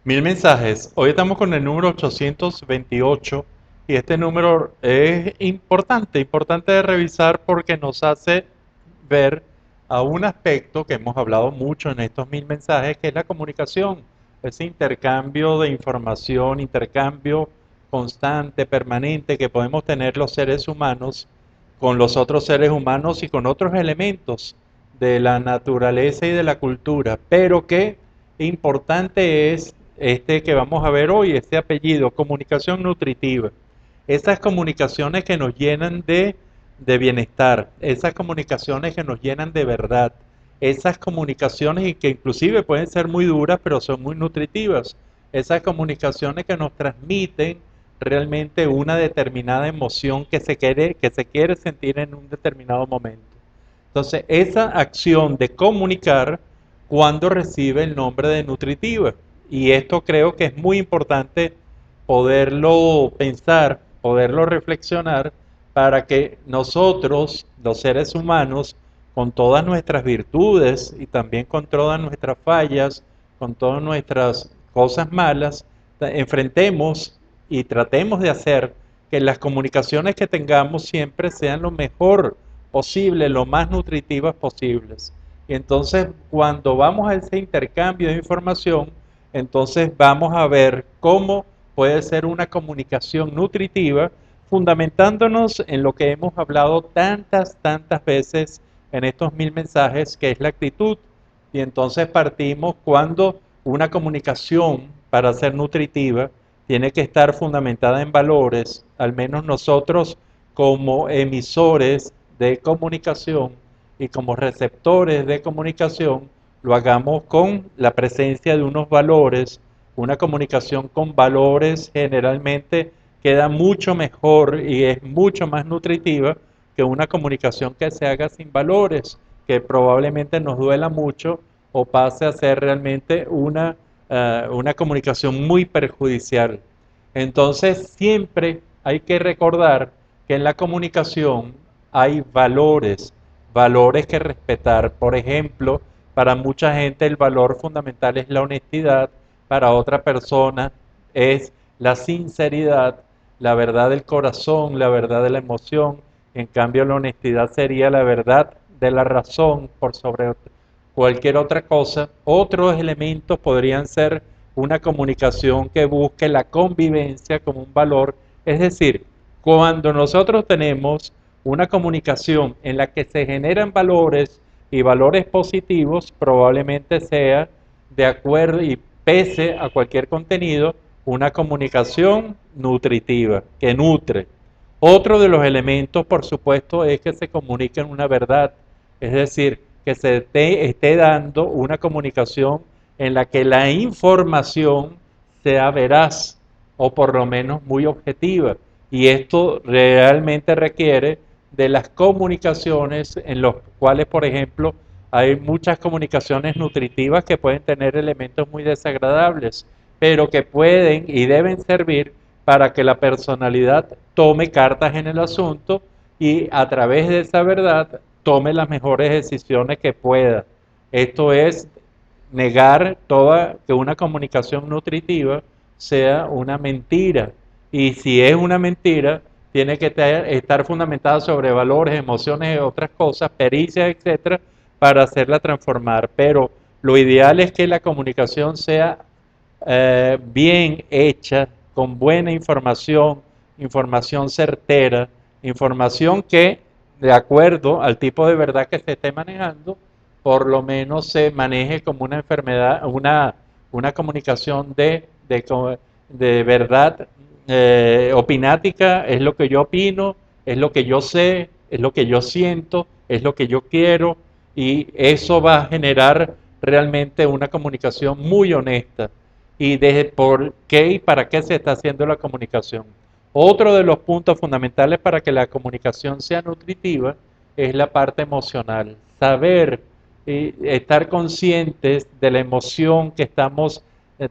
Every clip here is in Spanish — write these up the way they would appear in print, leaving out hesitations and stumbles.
Mil mensajes. Hoy estamos con el número 828 y este número es importante de revisar porque nos hace ver a un aspecto que hemos hablado mucho en estos mil mensajes, que es la comunicación, ese intercambio de información, intercambio constante, permanente que podemos tener los seres humanos con los otros seres humanos y con otros elementos de la naturaleza y de la cultura, pero que importante es este que vamos a ver hoy, este apellido, comunicación nutritiva. Esas comunicaciones que nos llenan de bienestar, esas comunicaciones que nos llenan de verdad, esas comunicaciones y que inclusive pueden ser muy duras, pero son muy nutritivas, esas comunicaciones que nos transmiten realmente una determinada emoción que se quiere sentir en un determinado momento. Entonces, esa acción de comunicar cuando recibe el nombre de nutritiva. Y esto creo que es muy importante poderlo pensar, poderlo reflexionar, para que nosotros, los seres humanos, con todas nuestras virtudes y también con todas nuestras fallas, con todas nuestras cosas malas, enfrentemos y tratemos de hacer que las comunicaciones que tengamos siempre sean lo mejor posible, lo más nutritivas posibles. Y entonces, cuando vamos a ese intercambio de información, entonces vamos a ver cómo puede ser una comunicación nutritiva, fundamentándonos en lo que hemos hablado tantas veces en estos mil mensajes, que es la actitud. Y entonces partimos cuando una comunicación, para ser nutritiva, tiene que estar fundamentada en valores, al menos nosotros como emisores de comunicación y como receptores de comunicación, lo hagamos con la presencia de unos valores. Una comunicación con valores generalmente queda mucho mejor y es mucho más nutritiva que una comunicación que se haga sin valores, que probablemente nos duela mucho o pase a ser realmente una comunicación muy perjudicial. Entonces, siempre hay que recordar que en la comunicación hay valores, valores que respetar. Por ejemplo, para mucha gente el valor fundamental es la honestidad, para otra persona es la sinceridad, la verdad del corazón, la verdad de la emoción. En cambio, la honestidad sería la verdad de la razón por sobre cualquier otra cosa. Otros elementos podrían ser una comunicación que busque la convivencia como un valor. Es decir, cuando nosotros tenemos una comunicación en la que se generan valores y valores positivos, probablemente sea de acuerdo y pese a cualquier contenido, una comunicación nutritiva, que nutre. Otro de los elementos, por supuesto, es que se comunique una verdad, es decir, que se esté dando una comunicación en la que la información sea veraz o por lo menos muy objetiva. Y esto realmente requiere de las comunicaciones en los cuales, por ejemplo, hay muchas comunicaciones nutritivas que pueden tener elementos muy desagradables, pero que pueden y deben servir para que la personalidad tome cartas en el asunto y a través de esa verdad tome las mejores decisiones que pueda. Esto es negar toda que una comunicación nutritiva sea una mentira. Y si es una mentira, tiene que estar fundamentada sobre valores, emociones y otras cosas, pericias, etcétera, para hacerla transformar. Pero lo ideal es que la comunicación sea bien hecha, con buena información, información certera, información que, de acuerdo al tipo de verdad que se esté manejando, por lo menos se maneje como una enfermedad, una comunicación de verdad opinática, es lo que yo opino, es lo que yo sé, es lo que yo siento, es lo que yo quiero, y eso va a generar realmente una comunicación muy honesta y de por qué y para qué se está haciendo la comunicación. Otro de los puntos fundamentales para que la comunicación sea nutritiva es la parte emocional. Saber y estar conscientes de la emoción que estamos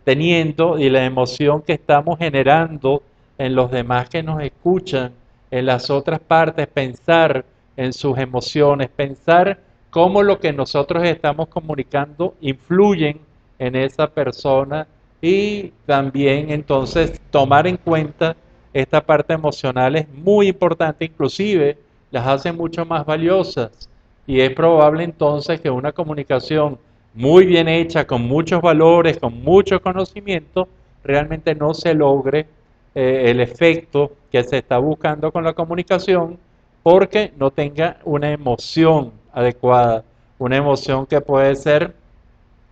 teniendo y la emoción que estamos generando en los demás que nos escuchan, en las otras partes, pensar en sus emociones, pensar cómo lo que nosotros estamos comunicando influyen en esa persona Y también entonces tomar en cuenta esta parte emocional es muy importante, inclusive las hace mucho más valiosas. Y es probable entonces que una comunicación muy bien hecha, con muchos valores, con mucho conocimiento, realmente no se logre el efecto que se está buscando con la comunicación porque no tenga una emoción adecuada, una emoción que puede ser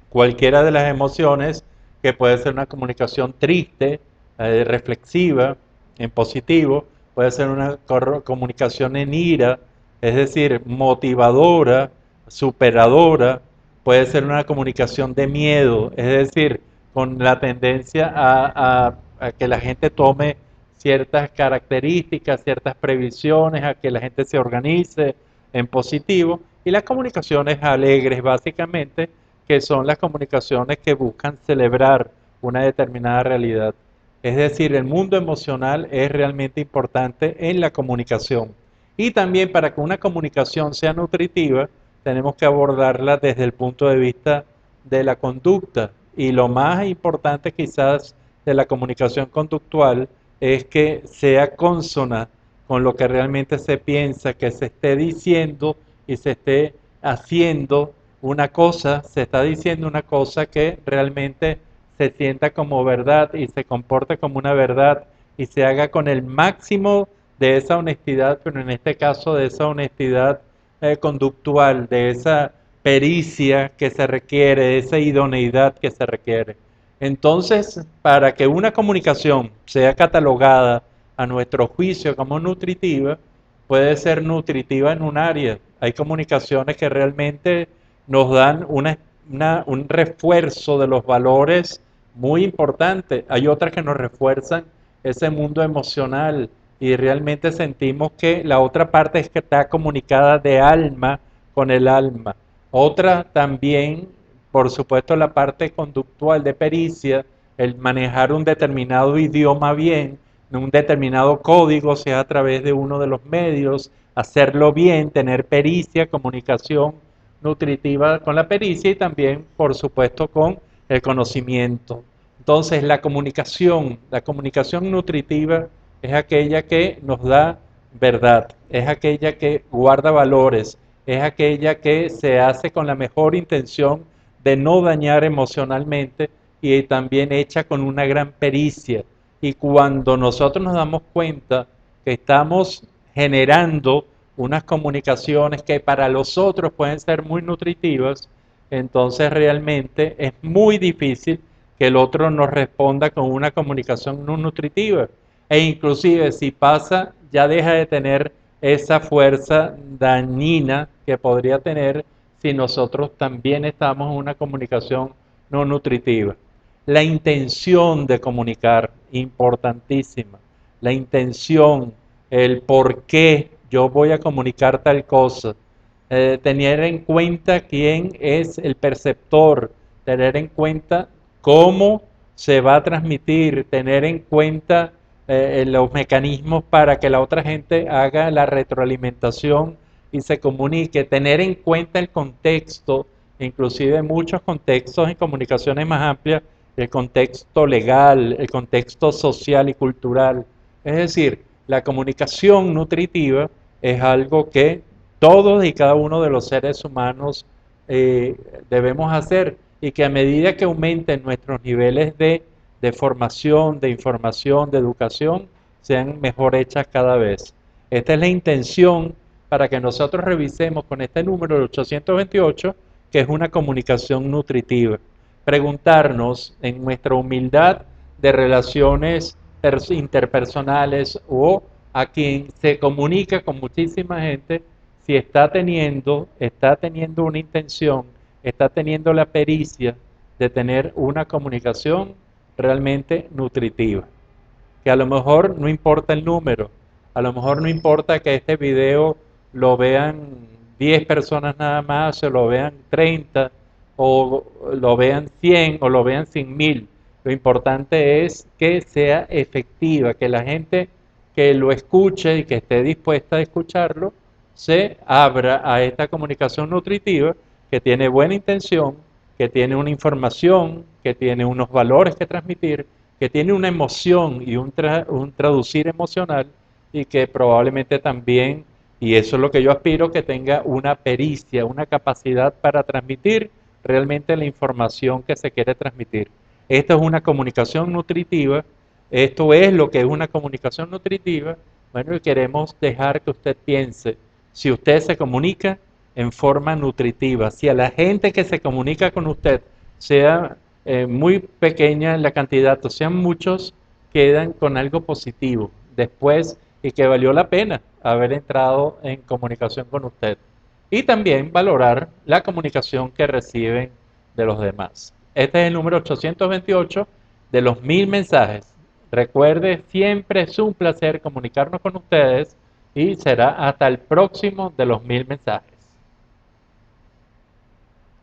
cualquiera de las emociones, que puede ser una comunicación triste, reflexiva, en positivo, puede ser una comunicación en ira, es decir, motivadora, superadora, puede ser una comunicación de miedo, es decir, con la tendencia a que la gente tome ciertas características, ciertas previsiones, a que la gente se organice en positivo, y las comunicaciones alegres, básicamente, que son las comunicaciones que buscan celebrar una determinada realidad. Es decir, el mundo emocional es realmente importante en la comunicación. Y también para que una comunicación sea nutritiva, tenemos que abordarla desde el punto de vista de la conducta. Y lo más importante quizás de la comunicación conductual es que sea consona con lo que realmente se piensa, que se esté diciendo y se esté haciendo una cosa, se está diciendo una cosa que realmente se sienta como verdad y se comporte como una verdad y se haga con el máximo de esa honestidad, pero en este caso de esa honestidad conductual, de esa pericia que se requiere, de esa idoneidad que se requiere. Entonces, para que una comunicación sea catalogada a nuestro juicio como nutritiva, puede ser nutritiva en un área. Hay comunicaciones que realmente nos dan un refuerzo de los valores muy importante. Hay otras que nos refuerzan ese mundo emocional y realmente sentimos que la otra parte es que está comunicada de alma con el alma. Otra también, por supuesto, la parte conductual de pericia, el manejar un determinado idioma bien, un determinado código, sea a través de uno de los medios, hacerlo bien, tener pericia, comunicación nutritiva con la pericia y también, por supuesto, con el conocimiento. Entonces, la comunicación nutritiva es aquella que nos da verdad, es aquella que guarda valores, es aquella que se hace con la mejor intención de no dañar emocionalmente y también hecha con una gran pericia. Y cuando nosotros nos damos cuenta que estamos generando unas comunicaciones que para los otros pueden ser muy nutritivas, entonces realmente es muy difícil que el otro nos responda con una comunicación no nutritiva. E inclusive si pasa, ya deja de tener esa fuerza dañina que podría tener si nosotros también estamos en una comunicación no nutritiva. La intención de comunicar, importantísima. La intención, el por qué yo voy a comunicar tal cosa. Tener en cuenta quién es el perceptor, tener en cuenta cómo se va a transmitir, tener en cuenta los mecanismos para que la otra gente haga la retroalimentación y se comunique, tener en cuenta el contexto, inclusive muchos contextos en comunicaciones más amplias, el contexto legal, el contexto social y cultural. Es decir, la comunicación nutritiva es algo que todos y cada uno de los seres humanos eh, debemos hacer y que a medida que aumenten nuestros niveles de formación, de información, de educación, sean mejor hechas cada vez. Esta es la intención para que nosotros revisemos con este número, el 828, que es una comunicación nutritiva. Preguntarnos en nuestra humildad de relaciones interpersonales o a quien se comunica con muchísima gente, si está teniendo una intención, está teniendo la pericia de tener una comunicación realmente nutritiva. Que a lo mejor no importa el número, a lo mejor no importa que este video lo vean 10 personas nada más, o lo vean 30, o lo vean 100, o lo vean 100.000. Lo importante es que sea efectiva, que la gente que lo escuche y que esté dispuesta a escucharlo, se abra a esta comunicación nutritiva que tiene buena intención, que tiene una información, que tiene unos valores que transmitir, que tiene una emoción y un traducir emocional y que probablemente también, y eso es lo que yo aspiro, que tenga una pericia, una capacidad para transmitir realmente la información que se quiere transmitir. Esto es una comunicación nutritiva, esto es lo que es una comunicación nutritiva. Bueno, y queremos dejar que usted piense, si usted se comunica en forma nutritiva, si a la gente que se comunica con usted, sea muy pequeña la cantidad o sean muchos, quedan con algo positivo después y que valió la pena haber entrado en comunicación con usted. Y también valorar la comunicación que reciben de los demás. Este es el número 828 de los 1000 mensajes. Recuerde, siempre es un placer comunicarnos con ustedes y será hasta el próximo de los 1000 mensajes.